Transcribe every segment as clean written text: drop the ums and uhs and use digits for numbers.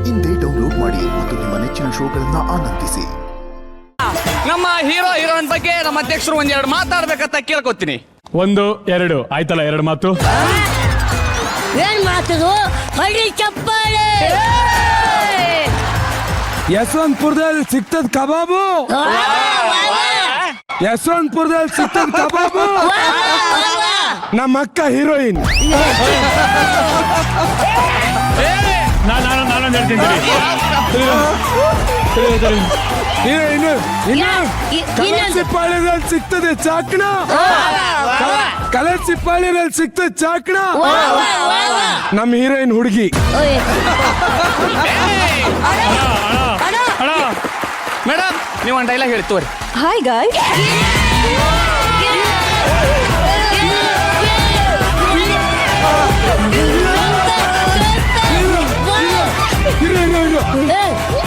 ಇಂದೇ ಡೌನ್ಲೋಡ್ ಮಾಡಿ ಮತ್ತು ನಿಮ್ಮ ನೆಚ್ಚಿನ ಶೋಗಳನ್ನ ಆನಂದಿಸಿ. ನಮ್ಮ ಹೀರೋಯಿನ್ ಬಗ್ಗೆ ನಮ್ಮ ಅಧ್ಯಕ್ಷರು ಒಂದೆರಡು ಮಾತಾಡ್ಬೇಕಂತ ಕೇಳ್ಕೊತೀನಿ. 1 2 ಆಯ್ತಲ್ಲ, 2 ಮಾತು. ಏನ್ ಮಾತದು? ಹಳ್ಳಿ ಚಪ್ಪಾಳೆ. ಯಶವಂತಪುರದಲ್ಲಿ ಸಿಗ್ತದ ಕಬಾಬು. ಯಶವಂತಪುರದಲ್ಲಿ ಸಿಗ್ತದ ಕಬಾಬು. ನಮ್ಮ ಅಕ್ಕ ಹೀರೋಯಿನ್. ನಾನು ಹೇಳ್ತೀನಿ. ಕಲಸಿಪಾಳ್ಯದಲ್ಲಿ ಸಿಗ್ತದೆ ಚಾಕಣ. ಕಲಸಿಪಾಳ್ಯದಲ್ಲಿ ಸಿಗ್ತದೆ ಚಾಕಣ. ನಮ್ಮ ಹೀರೋಯಿನ್ ಹುಡುಗಿ. ಮೇಡಮ್, ನೀವು ಒಂದು ಡೈಲಾಗ್ ಹೇಳಿ ತೋರಿ. ಹಾಯ್ ಗಾಯ್.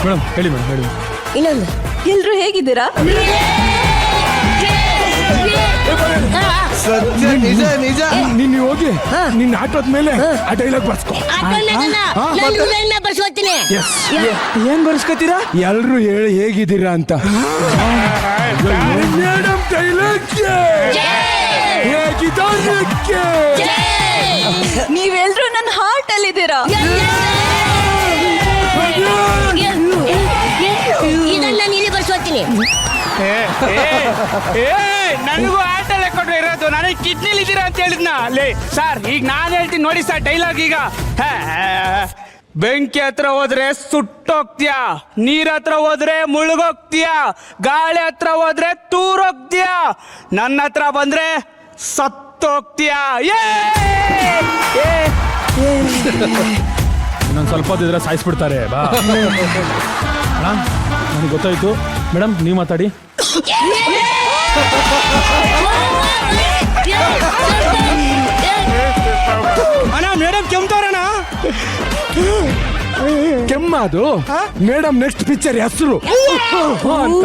ಮೇಡಮ್ ಹೇಳಿ, ಮೇಡಮ್ ಹೇಳಿ. ಇನ್ನೊಂದು. ಎಲ್ರು ಹೇಗಿದ್ದೀರಾ? ಸತ್ಯ, ನಿಜ ನಿಜ. ನೀನ್ ಹೋಗಿ ನಿನ್ನ ಆಟೋದ ಮೇಲೆ ಆ ಡೈಲಾಗ್ ಬರ್ಸ್ಕೊ. ಬರ್ಸ್ಕೊತೀನಿ. ಏನ್ ಬರ್ಸ್ಕೊತೀರಾ? ಎಲ್ರು ಹೇಳಿ ಹೇಗಿದ್ದೀರಾ ಅಂತ. Madam dialogue ಹೇಗಿದ್ದಕ್ಕೆ. ನೀವೆಲ್ರು ನನ್ನ ಹಾರ್ಟ್ ಅಲ್ಲಿದ್ದೀರಾ. ಇದನ್ನ ನೀನೇ ಬರ್ಸ್ಕೊತೀನಿ. ನನಗೂ ಆಟಲ್ಲೇ ಕೊಟ್ಟು ಇರೋದು. ನನಗೆ ಕಿಡ್ನಿಲಿ ಇದ್ದೀರಾ ಅಂತ ಹೇಳಿದ್ನ ಲೇ ಸರ್. ಈಗ ನಾನು ಹೇಳ್ತೀನಿ ನೋಡಿ ಸರ್ ಡೈಲಾಗ್. ಈಗ ಬೆಂಕಿ ಹತ್ರ ಹೋದ್ರೆ ಸುಟ್ಟೋಗ್ತೀಯ, ನೀರ್ ಹತ್ರ ಹೋದ್ರೆ ಮುಳುಗೋಗ್ತೀಯ, ಗಾಳಿ ಹತ್ರ ಹೋದ್ರೆ ತೂರೋಗ್ತೀಯ, ನನ್ನ ಹತ್ರ ಬಂದ್ರೆ ಸತ್ತೋಗ್ತೀಯ. ಇನ್ನೊಂದು ಸ್ವಲ್ಪ ಹೊತ್ತಿದ್ರೆ ಸಾಯಿಸ್ಬಿಡ್ತಾರೆ. ಬಾ ನನಗೆ ಗೊತ್ತಾಯ್ತು. ಮೇಡಮ್ ನೀವು ಮಾತಾಡಿ. ಅಣ್ಣ ಮೇಡಮ್ ಕೆಮ್ತಾರಣ. ಕೆಮ್ಮದು ಮೇಡಮ್ ನೆಕ್ಸ್ಟ್ ಪಿಕ್ಚರ್ ಹೆಸರು ಅಂತ.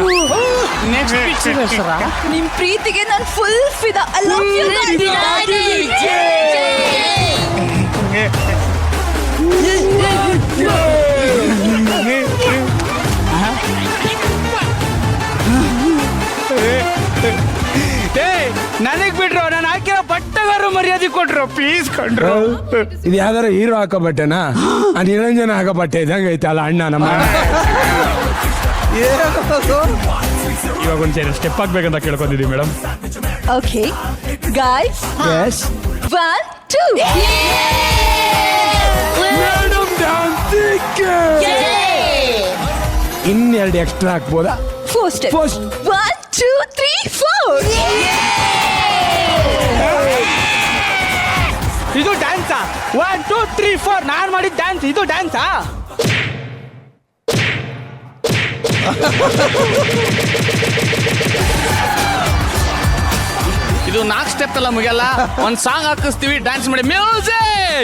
ನೆಕ್ಸ್ಟ್ ಪಿಕ್ಚರ್ ಹೆಸರ? ನಿಮ್ ಪ್ರೀತಿಗೆ ನಾನು ಫುಲ್ ಫಿದಾ. I love you. ನನಗ್ ಬಿಡ್ರು, ನಾನು ಹಾಕಿರೋ ಬಟ್ಟೆಗಾರು ಮರ್ಯಾದೆ ಕೊಟ್ರು. ಪ್ಲೀಸ್ ಕಂಡ್ರು. ಇದು ಯಾವ್ದಾರ ಹೀರೋ ಹಾಕೋ ಬಟ್ಟೆನಾ? ನಿರಂಜನ ಹಾಕೋ ಬಟ್ಟೆ ಇದ್ದಂಗೆ ಐತಲ್ಲ ಅಣ್ಣ ನಮ್ಮ. ಇವಾಗ ಒಂದು ಸ್ಟೆಪ್ ಹಾಕ್ಬೇಕಂತ ಕೇಳ್ಕೊಂಡಿದ್ದೀವಿ ಮೇಡಮ್. Okay guys, 1 2. ಮೇಡಮ್ ಇನ್ನೆರಡು ಎಕ್ಸ್ಟ್ರಾ ಹಾಕ್ಬೋದಾ? ಫಸ್ಟ್ 1 2 3 4. ಇದು ಡ್ಯಾನ್ಸಾ? 1 2 3 4 ನಾನು ಮಾಡಿದ ಡ್ಯಾನ್ಸ್. ಇದು ಡ್ಯಾನ್ಸಾ? ಇದು 4 ಸ್ಟೆಪ್ ಎಲ್ಲ ಮುಗಿಯಲ್ಲ. ಒಂದು ಸಾಂಗ್ ಹಾಕಿಸ್ತೀವಿ, ಡ್ಯಾನ್ಸ್ ಮಾಡಿ. ಮ್ಯೂಸಿಕ್.